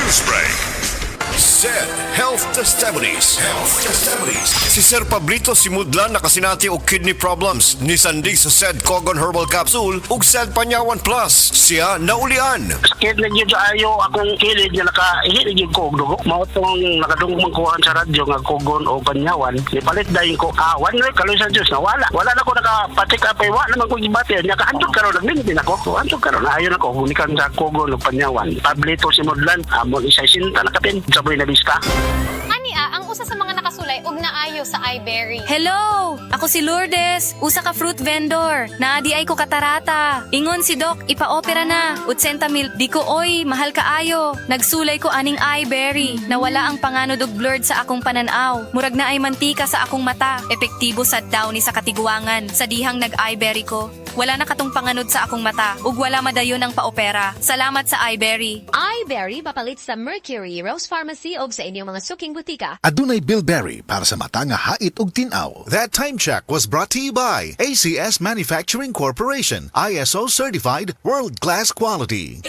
Spray. Said Health Testimonies. Si Sir Pablito Simudlan nakasinati og kidney problems ni sandig sa Said Cogon Herbal Capsule ug Said Panyawan Plus. Siya naulian. Sakit na gyud ayo akong kilid nga nakahilig gyud ko og dugo. Mao tong nakadungog kuhan sa radyo nga Cogon o Panyawan. Ipalit dayon ko awan na kaloy sa Dios na wala. Wala na ko nakapatik up wa naman ko gibati nya kahandog karon nagmintin ako. Handog karon ayo na ko unikan sa Cogon o Panyawan. Pablito Simudlan amon isa sinta nakapin sa buhay na bista. Ang usa sa mga nakasulay og naayo sa iBerry. Hello! Ako si Lourdes, usa ka fruit vendor. Naadi ay ko katarata. Ingon si Doc, ipa-opera na. 80,000, di ko oy, mahal kaayo. Nagsulay ko aning iBerry. Nawala ang panganod og blurred sa akong pananaw. Murag na ay mantika sa akong mata. Epektibo sa daw ni sa katiguangan. Sa dihang nag-iBerry ko. Wala na katong panganod sa akong mata. Ug wala madayon ang paopera. Salamat sa iBerry. iBerry papalit sa Mercury, Rose Pharmacy o sa inyong mga suking butika. Adunay Bilberry para sa mata nga hait ug tin-aw. That time check was brought to you by ACS Manufacturing Corporation, ISO certified, world-class quality.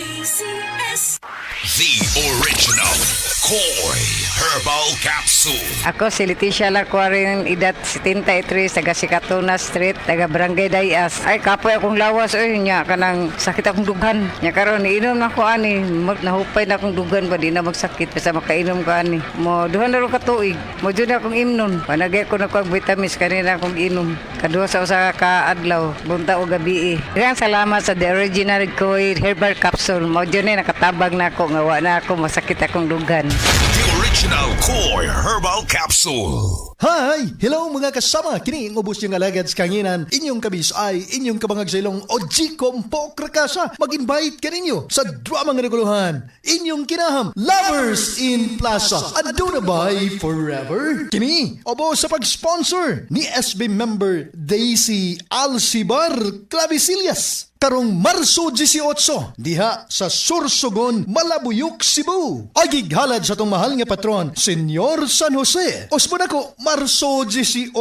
The original Koi Herbal Capsule. Ako si Leticia Larcuarin, edad 73, taga Sikatuna Street, taga Barangay Dayas. Ay, kapoy akong lawas, nya kanang sakit akong dugan. Nya karon iinom na ko ani, nahupay na akong dugan ba, di na magsakit, basta makainom ko ani. Mo, duhan na rin katuig, mo dyan akong imnon. Panagay ko na ko ang vitamins, kanina akong inom. Kaduha sa usa ka adlaw, bunta o gabi. Kaya salamat sa The Original Koi Herbal Capsule. Mo dyan nakatabag na ako, nga wa na ako, masakit akong dugan. The original Koi Herbal Capsule. Hi! Hello mga kasama! Kini ang ubos yung alagad sa kanginan. Inyong kabisay, inyong kabangag sa ilong o G-Compo Krakasa. Mag-invite ka ninyo sa drama nga naguluhan. Inyong kinaham, Lovers in Plaza. Aduna ba'y forever? Kini, obo sa pag-sponsor ni SB member Daisy Alcibar Clavisillas. Karong Marso 18, diha sa Sursogon, Malabuyok, Cebu. Ay gighalad sa tong mahal nga patron, Senyor San Jose. Osmon ako, Marso 18,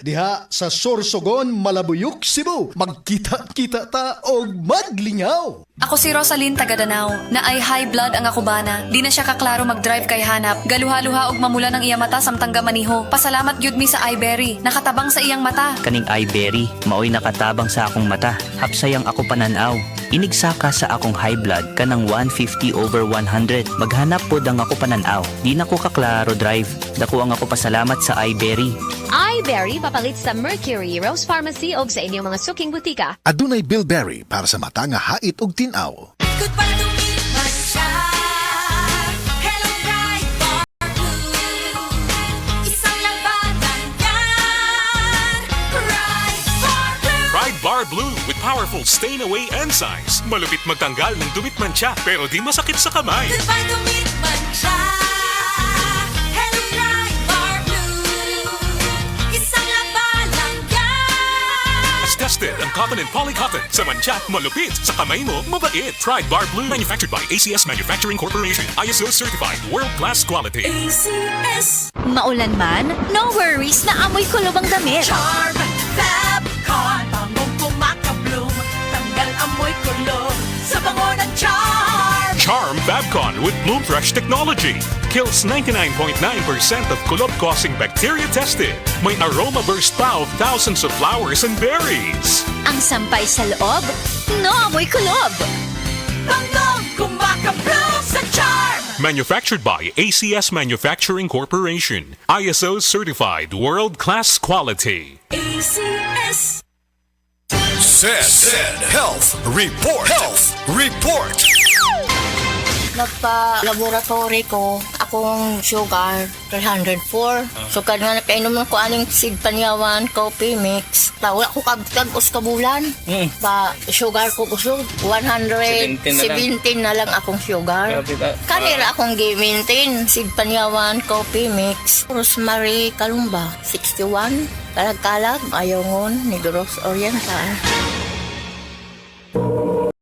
diha sa Sursogon, Malabuyok, Cebu. Magkita-kita ta og maglingaw. Ako si Rosalyn Tagadanaw, na ay high blood ang akubana. Di na siya kaklaro mag-drive kay hanap. Galuha-luha og mamula ng iya mata samtang gamaniho. Pasalamat gyud mi sa iBerry. Nakatabang sa iyang mata. Kaning iBerry, maoy nakatabang sa akong mata. Hapsayang ako pananaw. Inigsaka sa akong high blood kanang 150/100. Maghanap pod ang ako pananaw. Di na ko kaklaro drive. Dako ang ako pasalamat sa iBerry. iBerry papalit sa Mercury, Rose Pharmacy o sa inyong mga suking butika. Adunay Bilberry para sa mata nga hait ug tin-aw. Bar Blue with powerful stain-away enzymes. Malupit magtanggal ng dumit mancha pero di masakit sa kamay. Goodbye dumit mancha. Hello Bright Bar Blue. Isang labalang yan. As tested ang cotton and polycotton. Sa mancha, malupit. Sa kamay mo, mabait. Pride Bar Blue. Manufactured by ACS Manufacturing Corporation. ISO certified. World-class quality. ACS. Maulan man, no worries na amoy kulob ang damit. Charm Fabcon. Bangong kumakabloom. Tanggal amoy kulob. Sa bango ng Charm. Charm Fabcon with Bloom Fresh technology. Kills 99.9% of kulob-causing bacteria tested. May aroma burst pa of thousands of flowers and berries. Ang sampay sa loob, no amoy kulob. Bangong kumakabloom sa Charm. Manufactured by ACS Manufacturing Corporation. ISO certified world-class quality. ACS. Said Health Report. Nagpa-laboratory ko, akong sugar, 304. So, kanina nakainom ko aning Sid Panyawan coffee mix. Wala ko kabutag-os kabulan. Sugar ko kusog, 117 na lang akong sugar. Kanina akong gi-maintain, Sid Panyawan coffee mix. Rosemary Kalumba, 61. Kalag-kalag, ayaw ngon, Negros Oriental.